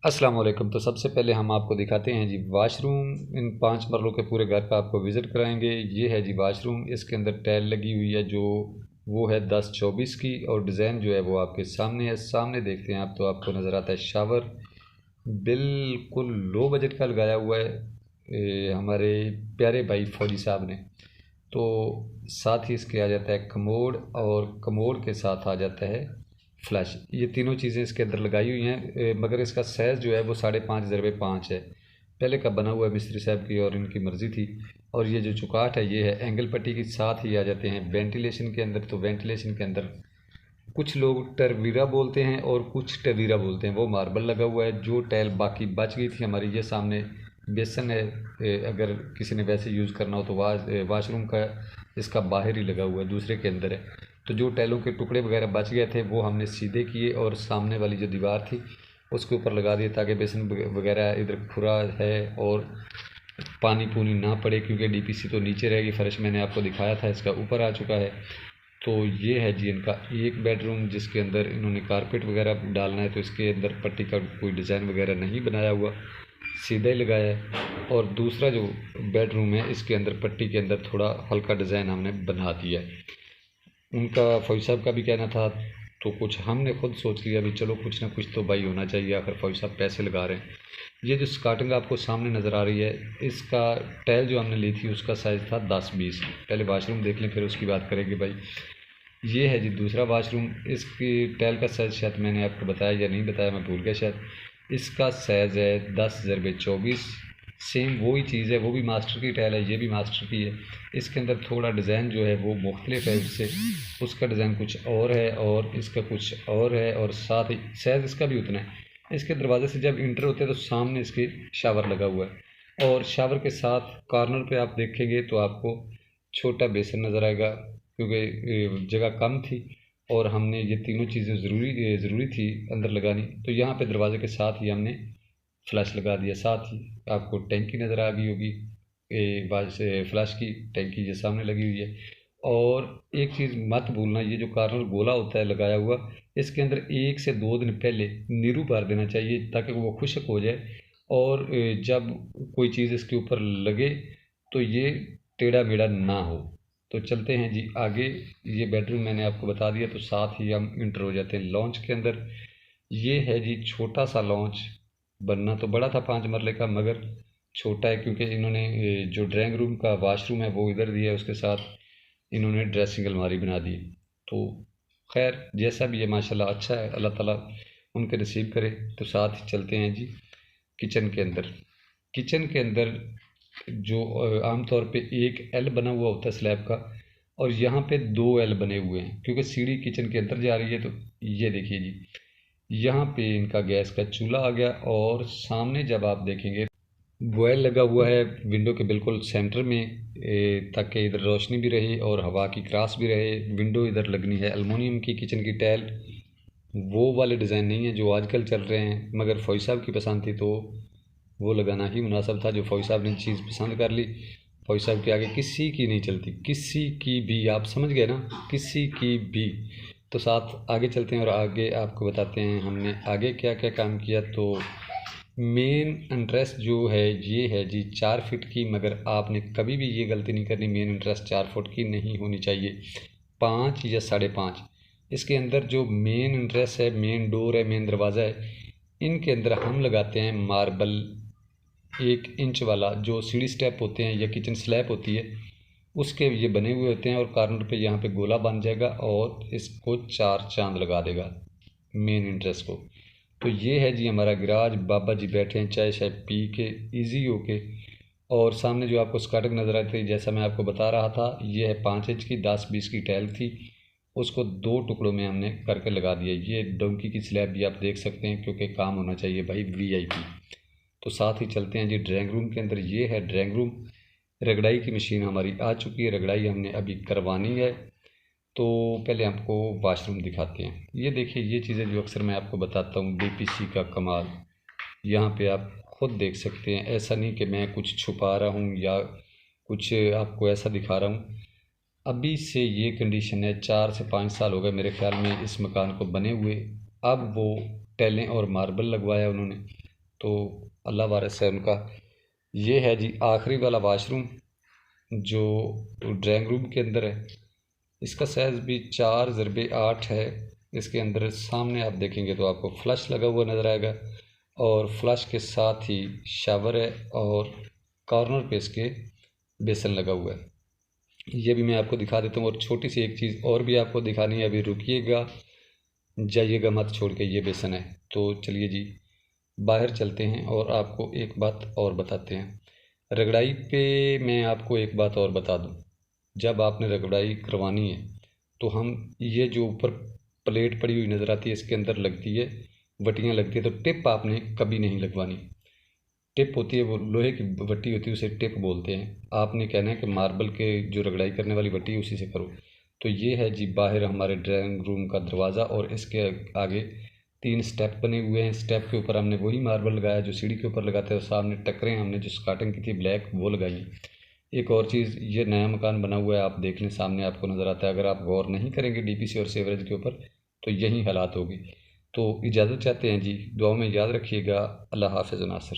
अस्सलाम वालेकुम। तो सबसे पहले हम आपको दिखाते हैं जी वाशरूम। इन 5 मरलों के पूरे घर का आपको विज़िट कराएंगे। ये है जी वाशरूम। इसके अंदर टाइल लगी हुई है जो वो है 10-24 की, और डिज़ाइन जो है वो आपके सामने है। सामने देखते हैं आप तो आपको नज़र आता है शावर। बिल्कुल लो बजट का लगाया हुआ है हमारे प्यारे भाई फौजी साहब ने। तो साथ ही इसके आ जाता है कमोड, और कमोड के साथ आ जाता है फ्लैश। ये तीनों चीज़ें इसके अंदर लगाई हुई हैं मगर इसका साइज़ जो है वो 5.5x5 है। पहले का बना हुआ है मिस्त्री साहब की और इनकी मर्ज़ी थी। और ये जो चुकाट है ये है एंगल पट्टी के साथ ही आ जाते हैं वेंटिलेशन के अंदर। तो वेंटिलेशन के अंदर कुछ लोग टरवीरा बोलते हैं और कुछ टवीरा बोलते हैं। वो मार्बल लगा हुआ है। जो टाइल बाकी बच गई थी हमारी, ये सामने बेसन है। अगर किसी ने वैसे यूज़ करना हो तो वाशरूम का इसका बाहर ही लगा हुआ है, दूसरे के अंदर है। तो जो टाइलों के टुकड़े वगैरह बच गए थे वो हमने सीधे किए और सामने वाली जो दीवार थी उसके ऊपर लगा दिए, ताकि बेसन वगैरह इधर खुरा है और पानी पूनी ना पड़े, क्योंकि डीपीसी तो नीचे रहेगी। फर्श मैंने आपको दिखाया था, इसका ऊपर आ चुका है। तो ये है जी इनका एक बेडरूम, जिसके अंदर इन्होंने कारपेट वगैरह डालना है। तो इसके अंदर पट्टी का कोई डिज़ाइन वगैरह नहीं बनाया हुआ, सीधा ही लगाया है। और दूसरा जो बेडरूम है इसके अंदर पट्टी के अंदर थोड़ा हल्का डिज़ाइन हमने बना दिया है। उनका फौजी साहब का भी कहना था, तो कुछ हमने खुद सोच लिया भी चलो कुछ ना कुछ तो भाई होना चाहिए, आखिर फौजी साहब पैसे लगा रहे हैं। ये जो स्कार्टिंग आपको सामने नज़र आ रही है, इसका टाइल जो हमने ली थी उसका साइज़ था 10-20। पहले वाशरूम देख लें फिर उसकी बात करेंगे भाई। ये है जी दूसरा वाशरूम। इसकी टाइल का साइज़ शायद मैंने आपको बताया या नहीं बताया, मैं भूल गया शायद। इसका साइज़ है 10x24। सेम वही चीज़ है, वो भी मास्टर की टाइल है, ये भी मास्टर की है। इसके अंदर थोड़ा डिज़ाइन जो है वो मुख्तलिफ है उससे। उसका डिज़ाइन कुछ और है और इसका कुछ और है, और साथ ही साइज़ इसका भी उतना है। इसके दरवाजे से जब इंटर होते हैं तो सामने इसके शावर लगा हुआ है, और शावर के साथ कॉर्नर पे आप देखेंगे तो आपको छोटा बेसन नज़र आएगा, क्योंकि जगह कम थी और हमने ये तीनों चीज़ें ज़रूरी थी अंदर लगानी। तो यहाँ पे दरवाजे के साथ ही हमने फ्लैश लगा दिया। साथ ही आपको टैंकी नज़र आ गई होगी, फ्लैश की टैंकी ये सामने लगी हुई है। और एक चीज़ मत भूलना, ये जो कार्नर गोला होता है लगाया हुआ, इसके अंदर 1 से 2 दिन पहले नीरू भर देना चाहिए ताकि वो खुश्क हो जाए। और जब कोई चीज़ इसके ऊपर लगे तो ये टेढ़ा मेढ़ा ना हो। तो चलते हैं जी आगे। ये बेडरूम मैंने आपको बता दिया, तो साथ ही हम इंटर हो जाते हैं लॉन्च के अंदर। ये है जी छोटा सा लॉन्च। बनना तो बड़ा था 5 मरले का, मगर छोटा है क्योंकि इन्होंने जो ड्राइंग रूम का वाशरूम है वो इधर दिया है, उसके साथ इन्होंने ड्रेसिंग अलमारी बना दी। तो खैर जैसा भी है माशाल्लाह अच्छा है, अल्लाह ताला उनके नसीब करे। तो साथ ही चलते हैं जी किचन के अंदर। किचन के अंदर जो आम तौर पे एक एल बना हुआ होता है स्लैब का, और यहाँ पे 2 एल बने हुए हैं क्योंकि सीढ़ी किचन के अंदर जा रही है। तो ये देखिए जी, यहाँ पे इनका गैस का चूल्हा आ गया, और सामने जब आप देखेंगे बॉयल लगा हुआ है विंडो के बिल्कुल सेंटर में, ताकि इधर रोशनी भी रहे और हवा की क्रास भी रहे। विंडो इधर लगनी है एलुमिनियम की किचन की टाइल। वो वाले डिज़ाइन नहीं है जो आजकल चल रहे हैं, मगर फौजी साहब की पसंद थी तो वो लगाना ही मुनासिब था। जो फौजी साहब ने चीज़ पसंद कर ली, फौजी साहब के आगे किसी की नहीं चलती, किसी की भी। आप समझ गए ना, किसी की भी। तो साथ आगे चलते हैं और आगे आपको बताते हैं हमने आगे क्या क्या काम किया। तो मेन इंटरेस्ट जो है ये है जी 4 फीट की, मगर आपने कभी भी ये गलती नहीं करनी, मेन इंटरेस्ट 4 फुट की नहीं होनी चाहिए, 5 या 5.5। इसके अंदर जो मेन इंटरेस्ट है, मेन डोर है, मेन दरवाज़ा है, इनके अंदर हम लगाते हैं मार्बल 1 इंच वाला। जो सीढ़ी स्टेप होते हैं या किचन स्लैब होती है उसके ये बने हुए होते हैं, और कॉर्नर पे यहाँ पे गोला बन जाएगा और इसको 4 चांद लगा देगा मेन इंटरेस्ट को। तो ये है जी हमारा गराज। बाबा जी बैठे हैं चाय शाय पी के इजी होके। और सामने जो आपको स्कर्टिंग नज़र आती है, जैसा मैं आपको बता रहा था, ये है 5 इंच की 10-20 की टाइल थी, उसको 2 टुकड़ों में हमने करके लगा दिया। ये डोंकी की स्लैब भी आप देख सकते हैं, क्योंकि काम होना चाहिए भाई वीआईपी। तो साथ ही चलते हैं जी ड्राइंग रूम के अंदर। ये है ड्राइंग रूम। रगड़ाई की मशीन हमारी आ चुकी है, रगड़ाई हमने अभी करवानी है। तो पहले आपको वाशरूम दिखाते हैं। ये देखिए, ये चीज़ें जो अक्सर मैं आपको बताता हूँ, डीपीसी का कमाल। यहाँ पे आप खुद देख सकते हैं। ऐसा नहीं कि मैं कुछ छुपा रहा हूँ या कुछ आपको ऐसा दिखा रहा हूँ। अभी से ये कंडीशन है, 4 से 5 साल हो गए मेरे ख्याल में इस मकान को बने हुए। अब वो टाइलें और मार्बल लगवाया उन्होंने, तो अल्लाह वारिस है उनका। ये है जी आखिरी वाला वाशरूम जो ड्राइंग रूम के अंदर है। इसका साइज़ भी 4x8 है। इसके अंदर सामने आप देखेंगे तो आपको फ्लश लगा हुआ नज़र आएगा और फ्लश के साथ ही शावर है और कॉर्नर पे इसके बेसन लगा हुआ है। ये भी मैं आपको दिखा देता हूँ। और छोटी सी एक चीज़ और भी आपको दिखानी है, अभी रुकिएगा, जाइएगा मत छोड़ के। ये बेसन है। तो चलिए जी बाहर चलते हैं और आपको एक बात और बताते हैं। रगड़ाई पे मैं आपको एक बात और बता दूं, जब आपने रगड़ाई करवानी है तो हम ये जो ऊपर प्लेट पड़ी हुई नज़र आती है इसके अंदर लगती है वटियाँ लगती है, तो टिप आपने कभी नहीं लगवानी। टिप होती है वो लोहे की वट्टी होती है, उसे टिप बोलते हैं। आपने कहना है कि मार्बल के जो रगड़ाई करने वाली वट्टी है उसी से करो। तो ये है जी बाहर हमारे ड्राइंग रूम का दरवाज़ा और इसके आगे 3 स्टेप बने हुए हैं। स्टेप के ऊपर हमने वही मार्बल लगाया जो सीढ़ी के ऊपर लगाते हैं और सामने टक्करें हमने जो स्कार्टिंग की थी ब्लैक वो लगाई। एक और चीज़, ये नया मकान बना हुआ है, आप देख लें सामने आपको नज़र आता है। अगर आप गौर नहीं करेंगे डीपीसी और सीवरेज के ऊपर तो यही हालात होगी। तो इजाज़त चाहते हैं जी, दुआ में याद रखिएगा। अल्लाह हाफ़िज़ नासिर।